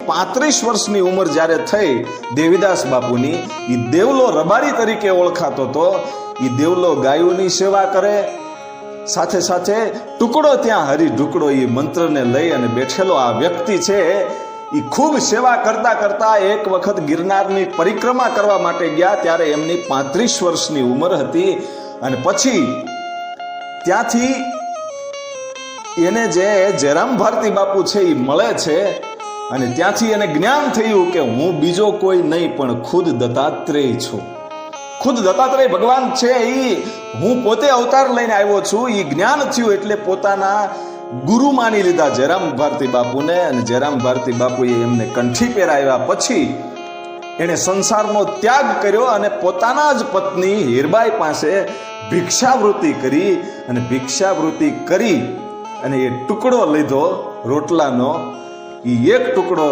35 વર્ષની ઉંમર જ્યારે થઈ દેવીદાસ બાપુની, એ દેવલો રબારી તરીકે ઓળખાતો હતો. એ દેવલો ગાયોની સેવા કરે, સાથે સાથે ટુકડો ત્યાં હરી ઢુકડો એ મંત્રને લઈ અને બેઠેલો આ વ્યક્તિ છે. એ ખૂબ સેવા કરતા કરતા એક વખત ગિરનારની પરિક્રમા કરવા માટે ગયા, ત્યારે એમની 35 વર્ષની ઉંમર હતી. અને પછી ત્યાંથી એને જે જયરામ ભારતી બાપુ છે એ મળે છે, અને ત્યાંથી એને જ્ઞાન થયું કે હું બીજો કોઈ નહીં પણ ખુદ દત્તાત્રેય છું. ખુદ દત્તાત્રેય ભગવાન છે, એ હું પોતે અવતાર લઈને આવ્યો છું. એ જ્ઞાન થયું એટલે પોતાના ગુરુ માની લીધા જયરામ ભારતી બાપુને. અને જયરામ ભારતી બાપુએ એમને કંઠી પહેરાવ્યા. પછી એણે સંસારનો ત્યાગ કર્યો અને પોતાના જ પત્ની હીરબાઈ પાસે ભિક્ષાવૃત્તિ કરી. અને ભિક્ષાવૃત્તિ કરી અને એ ટુકડો લીધો રોટલાનો. એ એક ટુકડો